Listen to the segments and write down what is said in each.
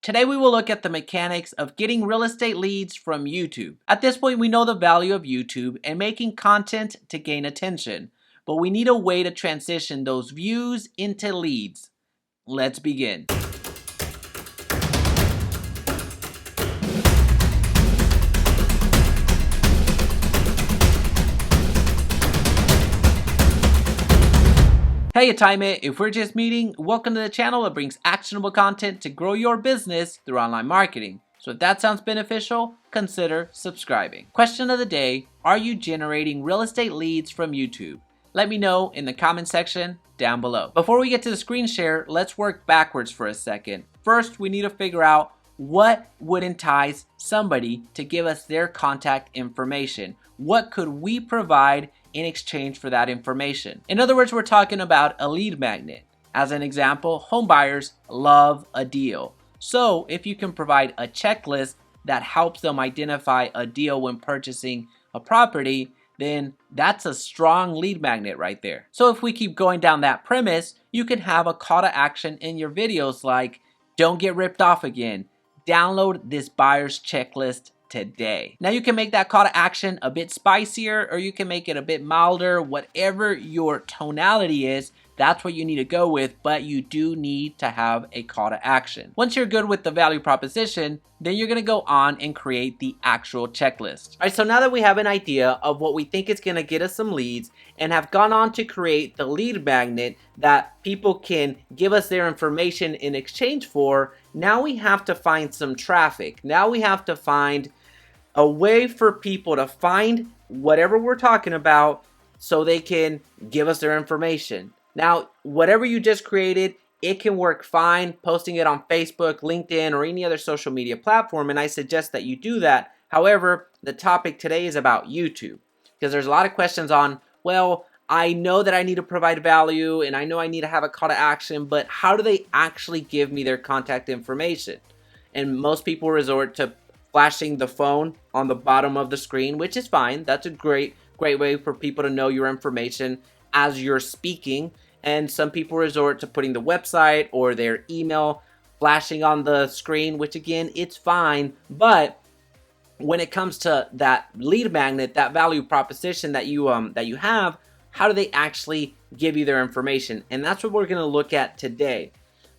Today we will look at the mechanics of getting real estate leads from YouTube. At this point, we know the value of YouTube and making content to gain attention, but we need a way to transition those views into leads. Let's begin. Hey, time it. If we're just meeting, welcome to the channel that brings actionable content to grow your business through online marketing. So if that sounds beneficial, consider subscribing. Question of the day, are you generating real estate leads from YouTube? Let me know in the comment section down below. Before we get to the screen share, let's work backwards for a second. First, we need to figure out what would entice somebody to give us their contact information. What could we provide in exchange for that information? In other words, we're talking about a lead magnet. As an example, home buyers love a deal. So if you can provide a checklist that helps them identify a deal when purchasing a property, then that's a strong lead magnet right there. So if we keep going down that premise, you can have a call to action in your videos like, don't get ripped off again. Download this buyer's checklist today. Now you can make that call to action a bit spicier, or you can make it a bit milder. Whatever your tonality is, that's what you need to go with, but you do need to have a call to action. Once you're good with the value proposition, then you're gonna go on and create the actual checklist. All right, so now that we have an idea of what we think is gonna get us some leads and have gone on to create the lead magnet that people can give us their information in exchange for, now we have to find some traffic. Now we have to find a way for people to find whatever we're talking about so they can give us their information. Now, whatever you just created, it can work fine posting it on Facebook, LinkedIn, or any other social media platform, and I suggest that you do that. However, the topic today is about YouTube, because there's a lot of questions on, well, I know that I need to provide value, and I know I need to have a call to action, but how do they actually give me their contact information? And most people resort to flashing the phone on the bottom of the screen, which is fine. That's a great way for people to know your information as you're speaking. And some people resort to putting the website or their email flashing on the screen, which again, it's fine. But when it comes to that lead magnet, that value proposition that you have, how do they actually give you their information? And that's what we're going to look at today.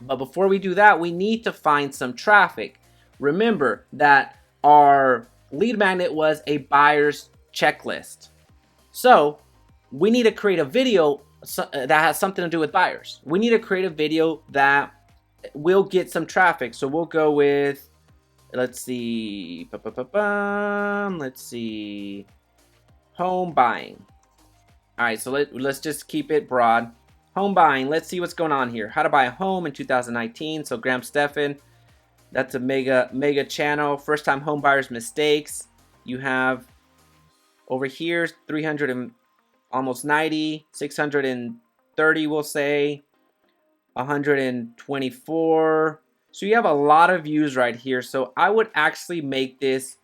But before we do that, we need to find some traffic. Remember that our lead magnet was a buyer's checklist. So we need to create a video that has something to do with buyers. We need to create a video that will get some traffic. So we'll go with, let's see, home buying. All right, so let's just keep it broad. Home buying, let's see what's going on here. How to buy a home in 2019. So Graham Stephan, that's a mega channel. First time home buyers mistakes. You have over here 300 and almost 90, 630 we'll say, 124. So you have a lot of views right here. So I would actually make this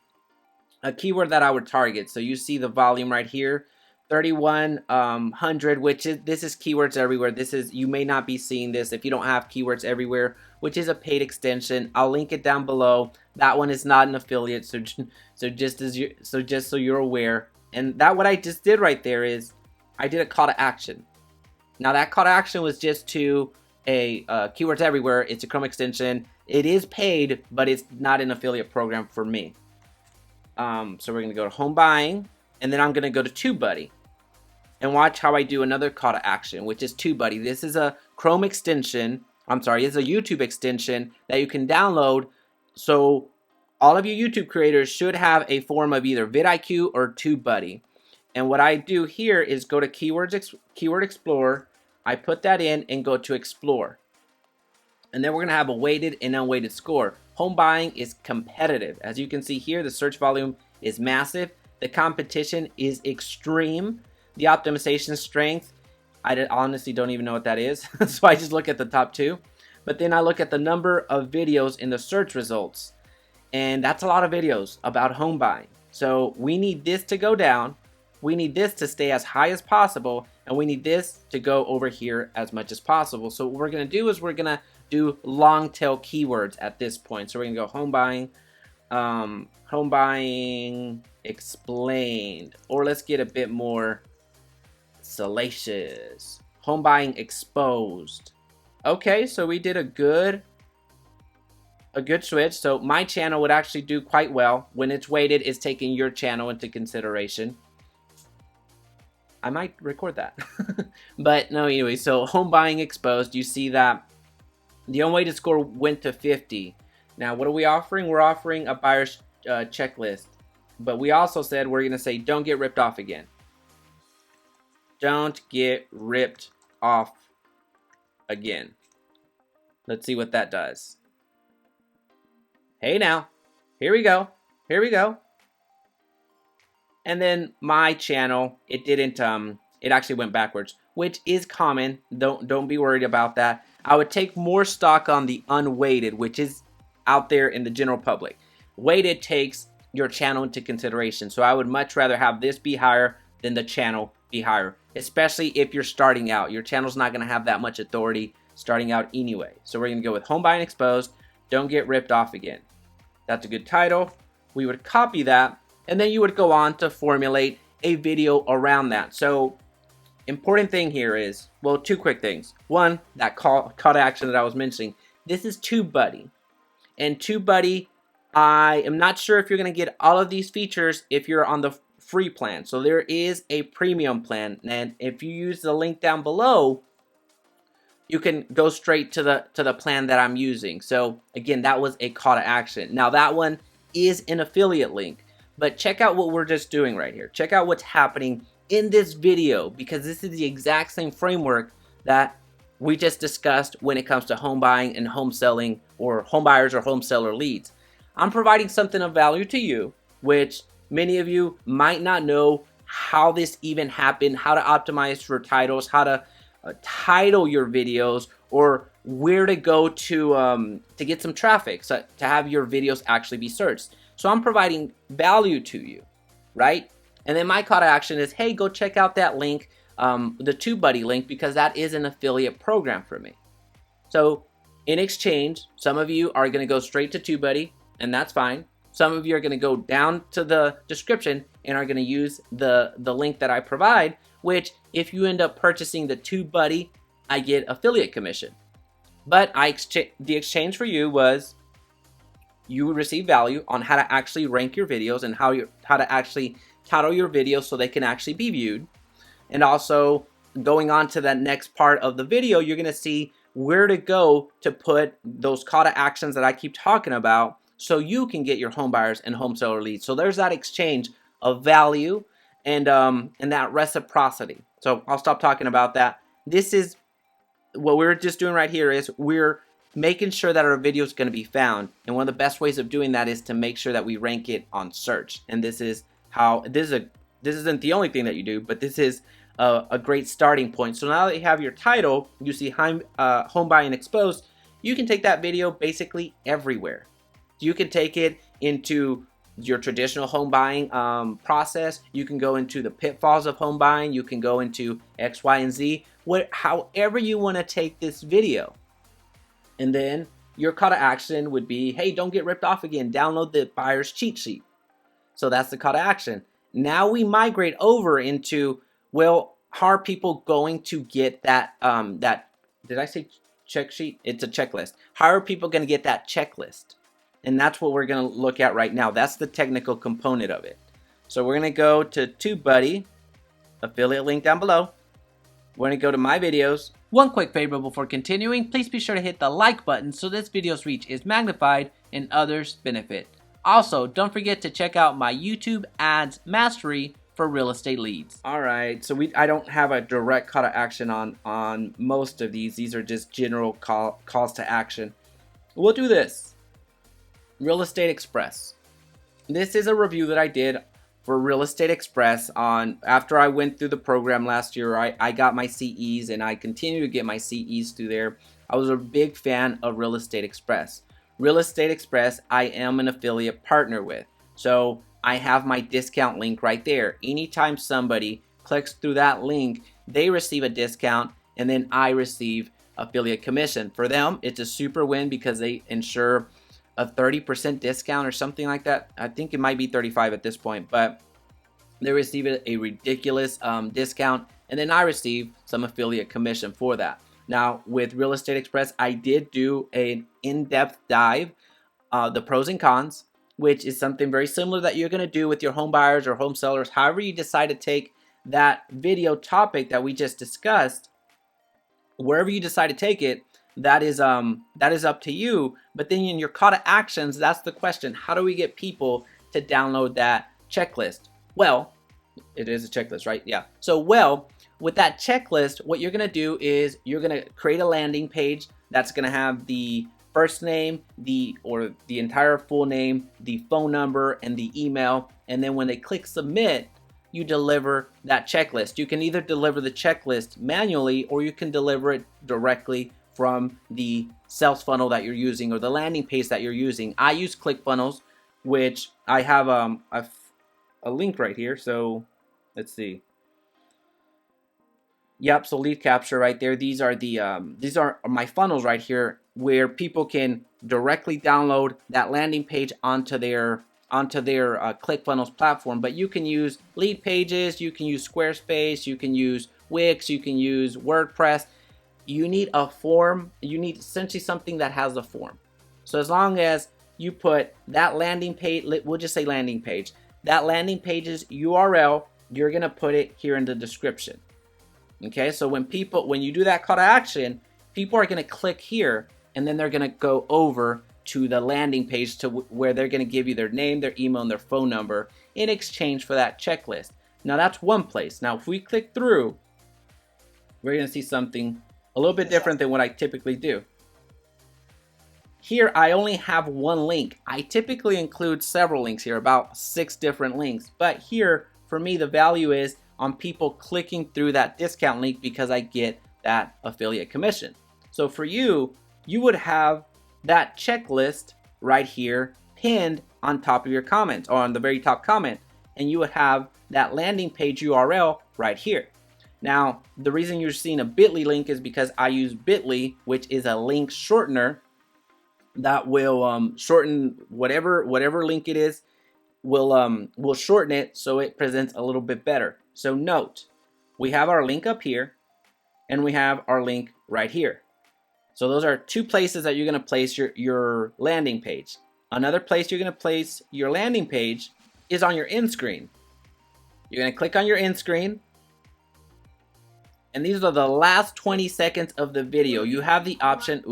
a keyword that I would target. So you see the volume right here, 3,100, which is, this is keywords everywhere. This is, you may not be seeing this if you don't have keywords everywhere, which is a paid extension. I'll link it down below. That one is not an affiliate, so just so you're aware. And that what I just did right there is I did a call to action. Now that call to action was just to a keywords everywhere. It's a Chrome extension. It is paid, but it's not an affiliate program for me. So we're gonna go to home buying, and then I'm gonna go to TubeBuddy, and watch how I do another call to action, which is TubeBuddy. This is a Chrome extension. It's a YouTube extension that you can download. So all of you YouTube creators should have a form of either vidIQ or TubeBuddy. And what I do here is go to Keyword Explorer. I put that in and go to Explore. And then we're going to have a weighted and unweighted score. Home buying is competitive. As you can see here, the search volume is massive. The competition is extreme. The optimization strength, I honestly don't even know what that is. So I just look at the top two. But then I look at the number of videos in the search results. And that's a lot of videos about home buying. So we need this to go down. We need this to stay as high as possible. And we need this to go over here as much as possible. So what we're going to do is we're going to do long tail keywords at this point. So we're gonna go home buying explained, or let's get a bit more salacious. Home buying exposed. Okay, so we did a good switch. So my channel would actually do quite well. When it's weighted, it's taking your channel into consideration. I might record that. But no, anyway, so home buying exposed, you see that the unweighted score went to 50. Now, what are we offering? We're offering a buyer's checklist. But we also said we're going to say don't get ripped off again. Don't get ripped off again. Let's see what that does. Hey now, here we go. Here we go. And then my channel, it didn't, it actually went backwards, which is common. Don't be worried about that. I would take more stock on the unweighted, which is out there in the general public. Weighted takes your channel into consideration. So I would much rather have this be higher than the channel be higher, especially if you're starting out. Your channel's not gonna have that much authority starting out anyway. So we're gonna go with home buying exposed, don't get ripped off again. That's a good title. We would copy that, and then you would go on to formulate a video around that. So important thing here is, well, two quick things. One, that call to action that I was mentioning. This is TubeBuddy. And TubeBuddy, I am not sure if you're going to get all of these features if you're on the free plan. So there is a premium plan. And if you use the link down below, you can go straight to the plan that I'm using. So again, that was a call to action. Now that one is an affiliate link. But check out what we're just doing right here. Check out what's happening in this video, because this is the exact same framework that we just discussed when it comes to home buying and home selling, or home buyers or home seller leads. I'm providing something of value to you, which many of you might not know how this even happened, how to optimize for titles, how to title your videos, or where to go to get some traffic, so to have your videos actually be searched. So I'm providing value to you, right? And then my call to action is, hey, go check out that link, the TubeBuddy link, because that is an affiliate program for me. So in exchange, some of you are going to go straight to TubeBuddy, and that's fine. Some of you are going to go down to the description and are going to use the link that I provide, which if you end up purchasing the TubeBuddy, I get affiliate commission. But the exchange for you was you would receive value on how to actually rank your videos and how to actually title your videos so they can actually be viewed. And also going on to that next part of the video, you're going to see where to go to put those call to actions that I keep talking about so you can get your home buyers and home seller leads. So there's that exchange of value and that reciprocity. So I'll stop talking about that. This is what we're just doing right here, is we're making sure that our video is going to be found. And one of the best ways of doing that is to make sure that we rank it on search. And this is how, this isn't the only thing that you do, but this is a great starting point. So now that you have your title, you see home buying exposed, you can take that video basically everywhere. You can take it into your traditional home buying process. You can go into the pitfalls of home buying. You can go into X, Y, and Z, however you want to take this video. And then your call to action would be, hey, don't get ripped off again. Download the buyer's cheat sheet. So that's the call to action. Now we migrate over into, well, how are people going to get that, did I say check sheet? It's a checklist. How are people going to get that checklist? And that's what we're going to look at right now. That's the technical component of it. So we're going to go to TubeBuddy, affiliate link down below. We're going to go to my videos. One quick favor before continuing, please be sure to hit the like button so this video's reach is magnified and others benefit. Also, don't forget to check out my YouTube Ads Mastery for real estate leads. All right, so I don't have a direct call to action on most of these. These are just general calls to action. We'll do this. Real Estate Express. This is a review that I did for Real Estate Express after I went through the program last year. I got my CEs and I continue to get my CEs through there. I was a big fan of Real Estate Express. Real Estate Express, I am an affiliate partner with. So I have my discount link right there. Anytime somebody clicks through that link, they receive a discount, and then I receive affiliate commission. For them, it's a super win because they ensure a 30% discount or something like that. I think it might be 35 at this point, but they receive a ridiculous discount, and then I receive some affiliate commission for that. Now, with Real Estate Express, I did do an in-depth dive, the pros and cons, which is something very similar that you're going to do with your home buyers or home sellers. However you decide to take that video topic that we just discussed, wherever you decide to take it, that is up to you. But then in your call to actions, that's the question: how do we get people to download that checklist? Well, it is a checklist, right? Yeah. So, well, with that checklist, what you're going to do is you're going to create a landing page that's going to have the first name, the entire full name, the phone number, and the email. And then when they click submit, you deliver that checklist. You can either deliver the checklist manually, or you can deliver it directly from the sales funnel that you're using or the landing page that you're using. I use ClickFunnels, which I have a link right here. So let's see. Yep, so lead capture right there. These are my funnels right here, where people can directly download that landing page onto their ClickFunnels platform. But you can use lead pages, you can use Squarespace, you can use Wix, you can use WordPress. You need a form. You need essentially something that has a form. So as long as you put that landing page, we'll just say landing page, that landing page's URL, you're gonna put it here in the description. Okay, so when you do that call to action, people are gonna click here, and then they're gonna go over to the landing page to where they're gonna give you their name, their email, and their phone number in exchange for that checklist. Now that's one place. Now if we click through, we're gonna see something a little bit different than what I typically do. Here, I only have one link. I typically include several links here, about 6 different links. But here, for me, the value is on people clicking through that discount link because I get that affiliate commission. So for you, you would have that checklist right here pinned on top of your comments, or on the very top comment. And you would have that landing page URL right here. Now, the reason you're seeing a bit.ly link is because I use bit.ly, which is a link shortener that will shorten whatever link it is, will shorten it so it presents a little bit better. So note, we have our link up here, and we have our link right here. So those are 2 places that you're going to place your landing page. Another place you're going to place your landing page is on your end screen. You're going to click on your end screen, and these are the last 20 seconds of the video. You have the option,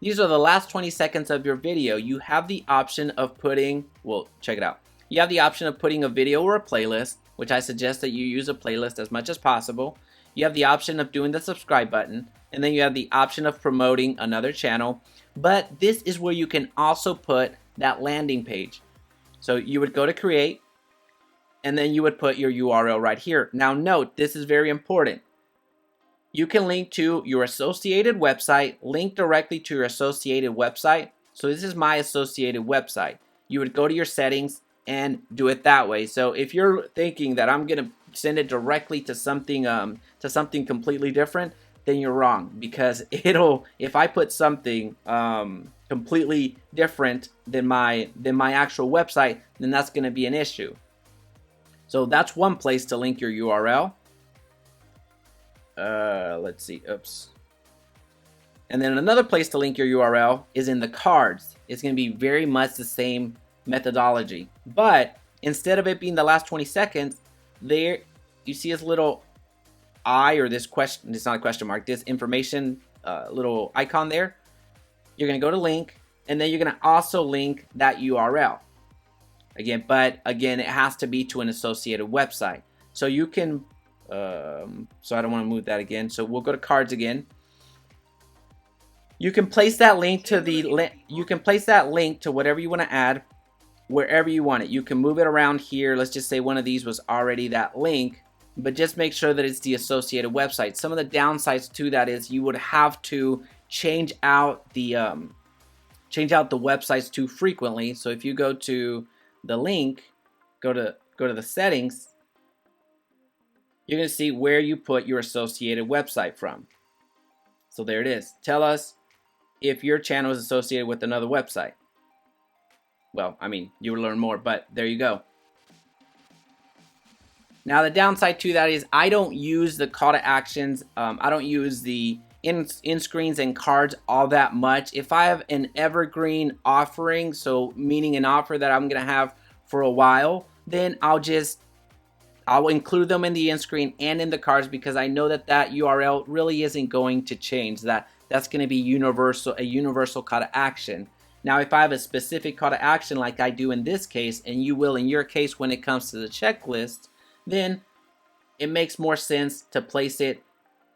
these are the last 20 seconds of your video. You have the option of putting, well, check it out. You have the option of putting a video or a playlist, which I suggest that you use a playlist as much as possible. You have the option of doing the subscribe button, and then you have the option of promoting another channel. But this is where you can also put that landing page. So you would go to create, and then you would put your URL right here. Now note, this is very important. You can link to your associated website, link directly to your associated website. So this is my associated website. You would go to your settings and do it that way. So if you're thinking that I'm gonna send it directly to something completely different, then you're wrong, because if I put something completely different than my actual website, then that's gonna be an issue. So that's one place to link your URL. Let's see, and then another place to link your URL is in the cards. It's going to be very much the same methodology, but instead of it being the last 20 seconds, there you see this little I, or this question, it's not a question mark, this information little icon there. You're going to go to link, and then you're going to also link that URL again, but again, it has to be to an associated website. So you can so I don't want to move that again. So we'll go to cards again. You can place that link to whatever you want to add, wherever you want it. You can move it around here. Let's just say one of these was already that link, but just make sure that it's the associated website. Some of the downsides to that is you would have to change out the websites too frequently. So if you go to the link, go to the settings, you're going to see where you put your associated website from. So there it is. Tell us if your channel is associated with another website. Well, I mean, you will learn more, but there you go. Now, the downside to that is I don't use the call to actions. I don't use the in screens and cards all that much. If I have an evergreen offering, so meaning an offer that I'm going to have for a while, then I'll include them in the in screen and in the cards, because I know that that URL really isn't going to change. That's going to be a universal call to action. Now, if I have a specific call to action like I do in this case, and you will in your case when it comes to the checklist, then it makes more sense to place it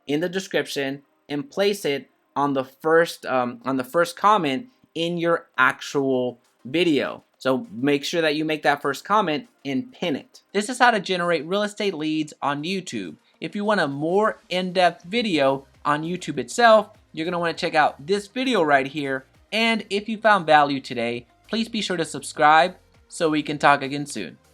in the description and place it on the first comment in your actual video. So make sure that you make that first comment and pin it. This is how to generate real estate leads on YouTube. If you want a more in-depth video on YouTube itself, you're going to want to check out this video right here. And if you found value today, please be sure to subscribe so we can talk again soon.